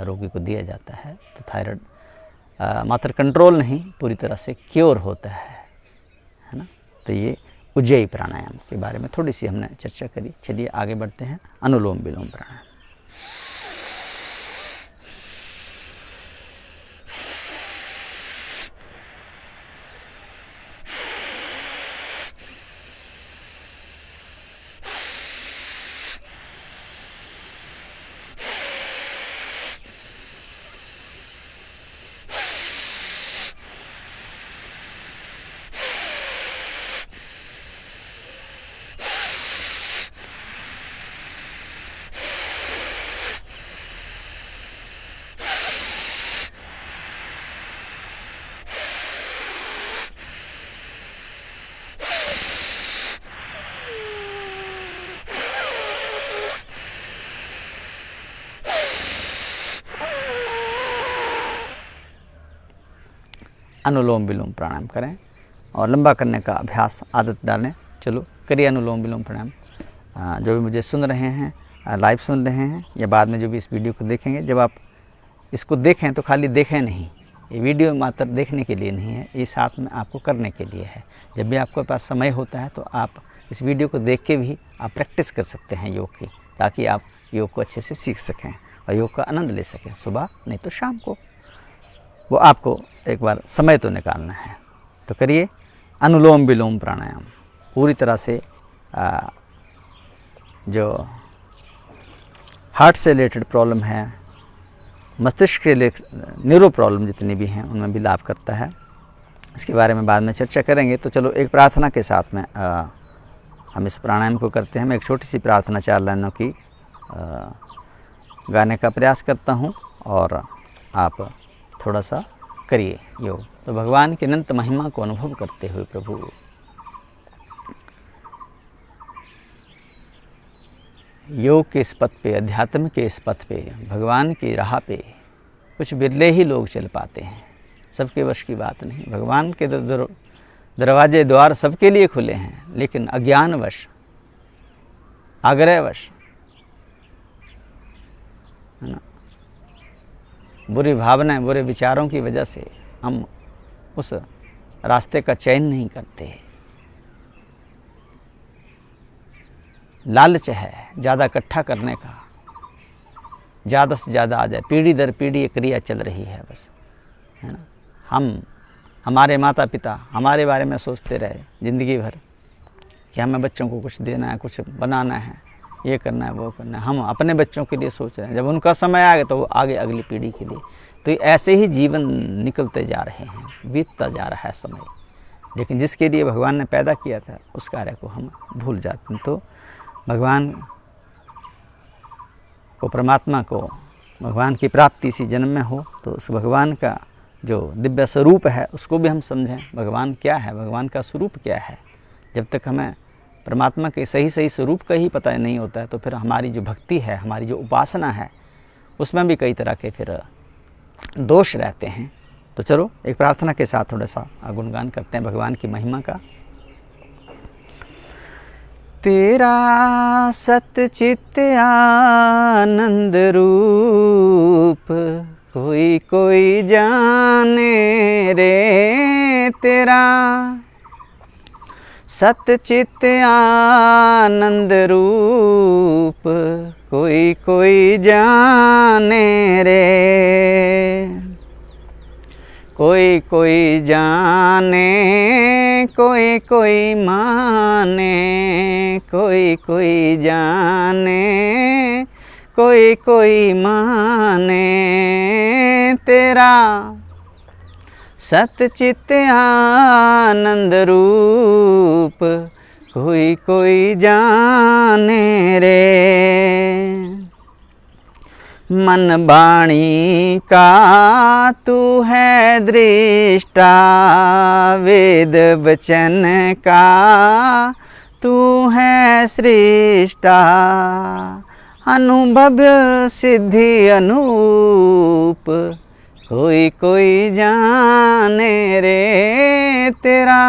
रोगी को दिया जाता है। तो थायराइड मात्र कंट्रोल नहीं, पूरी तरह से क्योर होता है ना। तो ये उज्जयी प्राणायाम के बारे में थोड़ी सी हमने चर्चा करी। चलिए आगे बढ़ते हैं। अनुलोम विलोम प्राणायाम। अनुलोम विलोम प्राणायाम करें और लंबा करने का अभ्यास आदत डालें। चलो करिए अनुलोम विलोम प्राणायाम। जो भी मुझे सुन रहे हैं, लाइव सुन रहे हैं या बाद में जो भी इस वीडियो को देखेंगे, जब आप इसको देखें तो खाली देखें नहीं, ये वीडियो मात्र देखने के लिए नहीं है, ये साथ में आपको करने के लिए है। जब भी आपके पास समय होता है तो आप इस वीडियो को देख के भी आप प्रैक्टिस कर सकते हैं योग की, ताकि आप योग को अच्छे से सीख सकें और योग का आनंद ले सकें। सुबह नहीं तो शाम को, वो आपको एक बार समय तो निकालना है। तो करिए अनुलोम विलोम प्राणायाम। पूरी तरह से जो हार्ट से रिलेटेड प्रॉब्लम है, मस्तिष्क के लिए न्यूरो प्रॉब्लम जितनी भी हैं, उनमें भी लाभ करता है। इसके बारे में बाद में चर्चा करेंगे। तो चलो एक प्रार्थना के साथ में हम इस प्राणायाम को करते हैं। मैं एक छोटी सी प्रार्थना 4 लाइनों की गाने का प्रयास करता हूँ और आप थोड़ा सा करिए योग। तो भगवान की अनंत महिमा को अनुभव करते हुए प्रभु योग के इस पथ पे, अध्यात्म के इस पथ पे, भगवान की राह पे कुछ बिरले ही लोग चल पाते हैं। सबके वश की बात नहीं। भगवान के दरवाजे द्वार सबके लिए खुले हैं, लेकिन अज्ञानवश, आग्रहवश, है ना, बुरी भावनाएं, बुरे विचारों की वजह से हम उस रास्ते का चयन नहीं करते। लालच है ज़्यादा इकट्ठा करने का, ज़्यादा से ज़्यादा आ जाए। पीढ़ी दर पीढ़ी ये क्रिया चल रही है बस, है ना। हमारे माता पिता हमारे बारे में सोचते रहे ज़िंदगी भर कि हमें बच्चों को कुछ देना है, कुछ बनाना है, ये करना है, वो करना है। हम अपने बच्चों के लिए सोच रहे हैं, जब उनका समय आएगा तो वो आगे अगली पीढ़ी के लिए। तो ऐसे ही जीवन निकलते जा रहे हैं, बीतता जा रहा है समय। लेकिन जिसके लिए भगवान ने पैदा किया था उस कार्य को हम भूल जाते हैं। तो भगवान को, परमात्मा को, भगवान की प्राप्ति इसी जन्म में हो, तो उस भगवान का जो दिव्य स्वरूप है उसको भी हम समझें। भगवान क्या है, भगवान का स्वरूप क्या है। जब तक हमें परमात्मा के सही सही स्वरूप का ही पता नहीं होता है, तो फिर हमारी जो भक्ति है, हमारी जो उपासना है, उसमें भी कई तरह के फिर दोष रहते हैं। तो चलो एक प्रार्थना के साथ थोड़ा सा गुणगान करते हैं भगवान की महिमा का। तेरा सतचित आनंद रूप कोई कोई जाने रे, तेरा सतचित आनंद रूप कोई कोई जाने रे। कोई कोई जाने कोई कोई माने, कोई कोई जाने कोई कोई माने, तेरा सतचित आनंद रूप कोई कोई जाने रे। मन वाणी का तू है दृष्टा, वेद वचन का तू है सृष्टा, अनुभव सिद्धि अनूप कोई कोई जाने रे, तेरा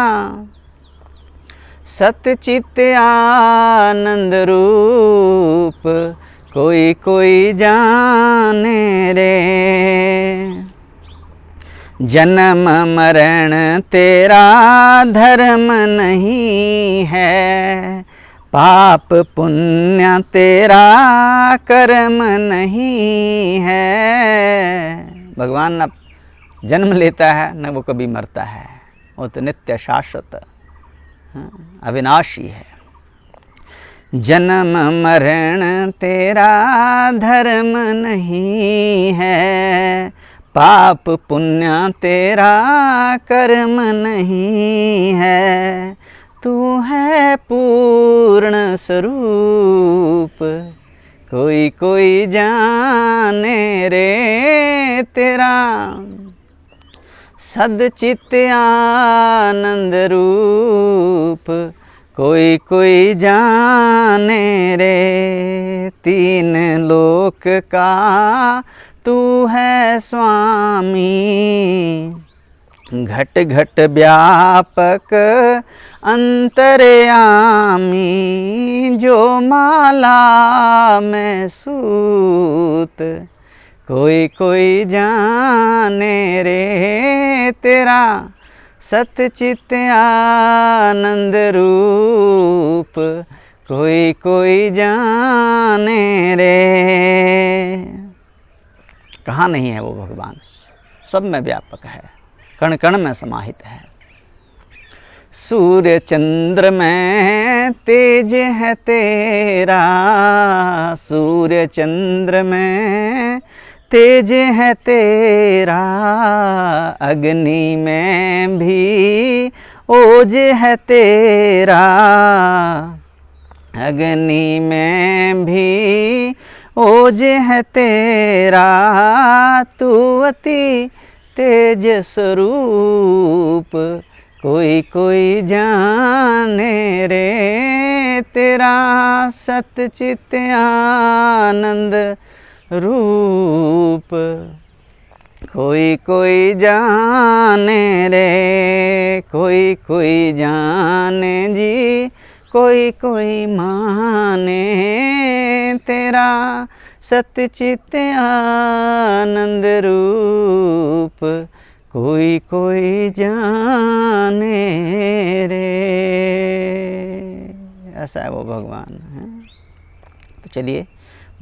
सतचित आनंद रूप कोई कोई जाने रे। जन्म मरण तेरा धर्म नहीं है, पाप पुण्य तेरा कर्म नहीं है। भगवान न जन्म लेता है न वो कभी मरता है, वो तो नित्य शाश्वत अविनाशी है। जन्म मरण तेरा धर्म नहीं है, पाप पुण्य तेरा कर्म नहीं है, तू है पूर्ण स्वरूप कोई कोई जाने रे, तेरा सदचित आनंद रूप कोई कोई जाने रे। तीन लोक का तू है स्वामी, घट घट व्यापक अंतर्यामी, जो माला में सूत कोई कोई जाने रे, तेरा सतचित आनंद रूप कोई कोई जाने रे। कहाँ नहीं है वो भगवान, सब में व्यापक है, कण कण में समाहित है। सूर्य चंद्र में तेज है तेरा, सूर्य चंद्र में तेज है तेरा, अग्नि में भी ओज है तेरा, अग्नि में भी ओज है तेरा, तू अति तेज स्वरूप कोई कोई जाने रे, तेरा सतचित आनंद रूप कोई कोई जाने रे, कोई कोई जाने जी कोई कोई माने, तेरा सतचित आनंद रूप कोई कोई जाने रे। ऐसा है वो भगवान है। तो चलिए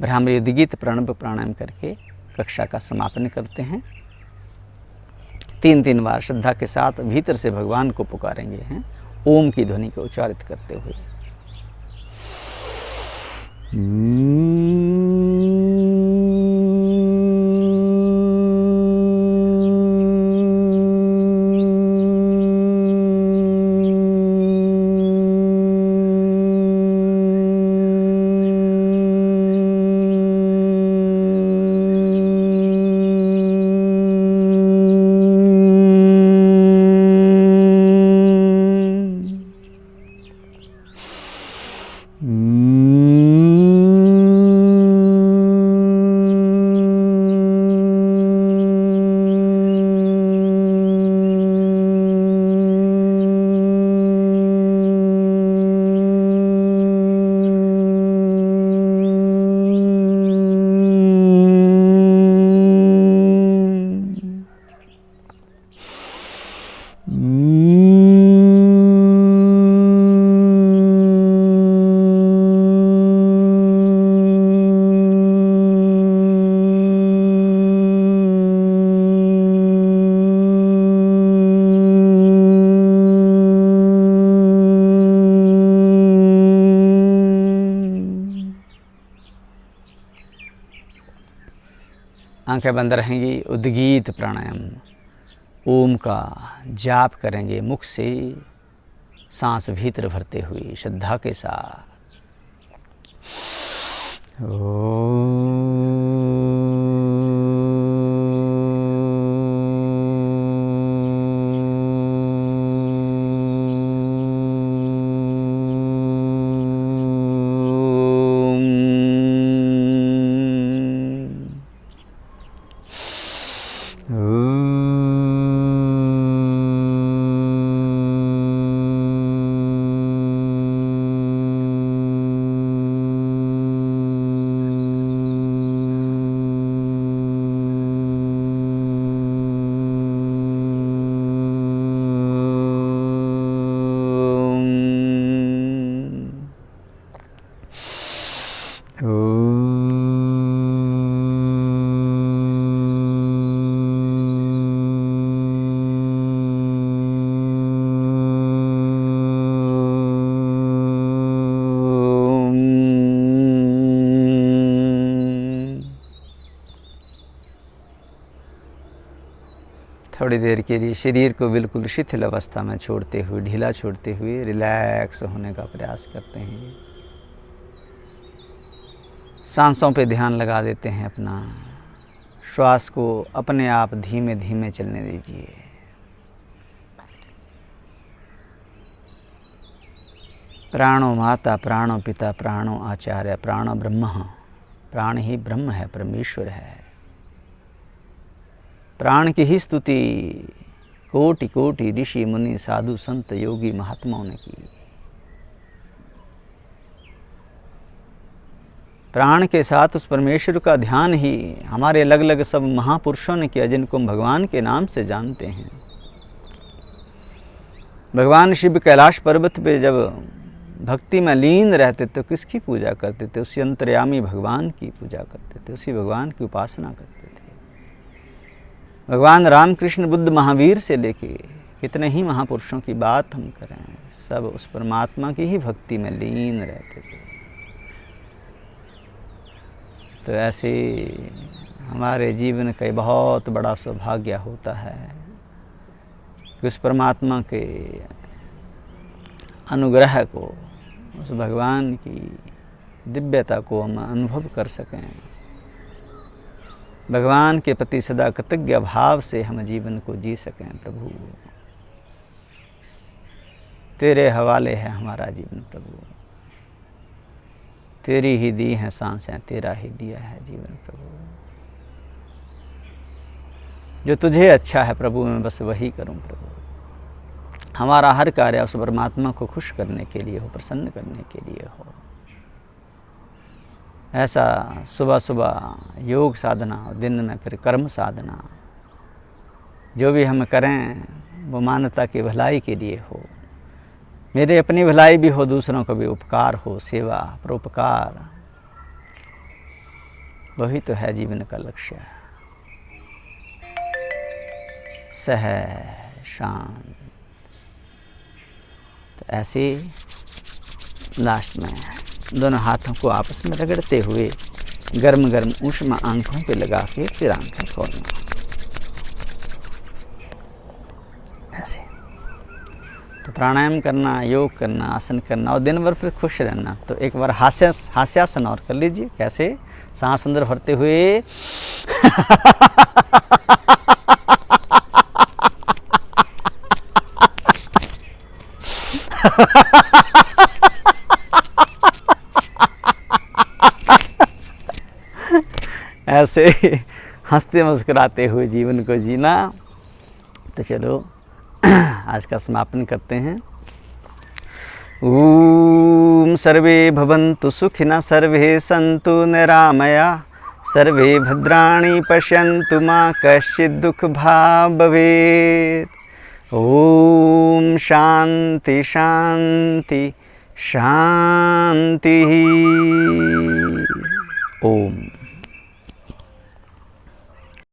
ब्राह्मणी उद्गीत प्रणव प्राणायाम करके कक्षा का समापन करते हैं। 3-3 बार श्रद्धा के साथ भीतर से भगवान को पुकारेंगे हैं, ओम की ध्वनि को उच्चारित करते हुए। आंखें बंद रहेंगी। उद्गीत प्राणायाम, ओम का जाप करेंगे मुख से, सांस भीतर भरते हुए श्रद्धा के साथ। थोड़ी देर के लिए शरीर को बिल्कुल शिथिल अवस्था में छोड़ते हुए, ढीला छोड़ते हुए रिलैक्स होने का प्रयास करते हैं। सांसों पे ध्यान लगा देते हैं अपना। श्वास को अपने आप धीमे धीमे चलने दीजिए। प्राणो माता, प्राणो पिता, प्राणो आचार्य, प्राणो ब्रह्म। प्राण ही ब्रह्म है, परमेश्वर है। प्राण की ही स्तुति कोटि कोटि ऋषि मुनि साधु संत योगी महात्माओं ने की। प्राण के साथ उस परमेश्वर का ध्यान ही हमारे अलग अलग सब महापुरुषों ने किया, जिनको हम भगवान के नाम से जानते हैं। भगवान शिव कैलाश पर्वत पे जब भक्ति में लीन रहते तो किसकी पूजा करते थे? उसी अंतर्यामी भगवान की पूजा करते थे, उसी भगवान की उपासना करते थे। भगवान रामकृष्ण, बुद्ध, महावीर से लेके कितने ही महापुरुषों की बात हम करें, सब उस परमात्मा की ही भक्ति में लीन रहते थे। तो ऐसे हमारे जीवन का बहुत बड़ा सौभाग्य होता है कि उस परमात्मा के अनुग्रह को, उस भगवान की दिव्यता को हम अनुभव कर सकें। भगवान के प्रति सदा कृतज्ञ भाव से हम जीवन को जी सकें। प्रभु तेरे हवाले है हमारा जीवन, प्रभु तेरी ही दी है सांसें, तेरा ही दिया है जीवन। प्रभु जो तुझे अच्छा है प्रभु, मैं बस वही करूं। प्रभु हमारा हर कार्य उस परमात्मा को खुश करने के लिए हो, प्रसन्न करने के लिए हो। ऐसा सुबह सुबह योग साधना, दिन में फिर कर्म साधना, जो भी हम करें वो मानवता की भलाई के लिए हो। मेरे अपनी भलाई भी हो, दूसरों को भी उपकार हो, सेवा परोपकार, वही तो है जीवन का लक्ष्य। सहज शांत। तो ऐसे लास्ट में दोनों हाथों को आपस में रगड़ते हुए गर्म गर्म ऊष्मा आंखों पे लगा के फिर आंखें खोलना। ऐसे तो प्राणायाम करना, योग करना, आसन करना और दिन भर फिर खुश रहना। तो एक बार हास्यासन और कर लीजिए। कैसे? सांस अंदर भरते हुए ऐसे हंसते मुस्कुराते हुए जीवन को जीना। तो चलो आज का समापन करते हैं। ओम सर्वे भवन्तु सुखिनः, सर्वे सन्तु निरामया, सर्वे भद्राणि पश्यन्तु मा कश्चित् दुःखभाग् भवेत्। ओम शांति शांति शांति। ओम।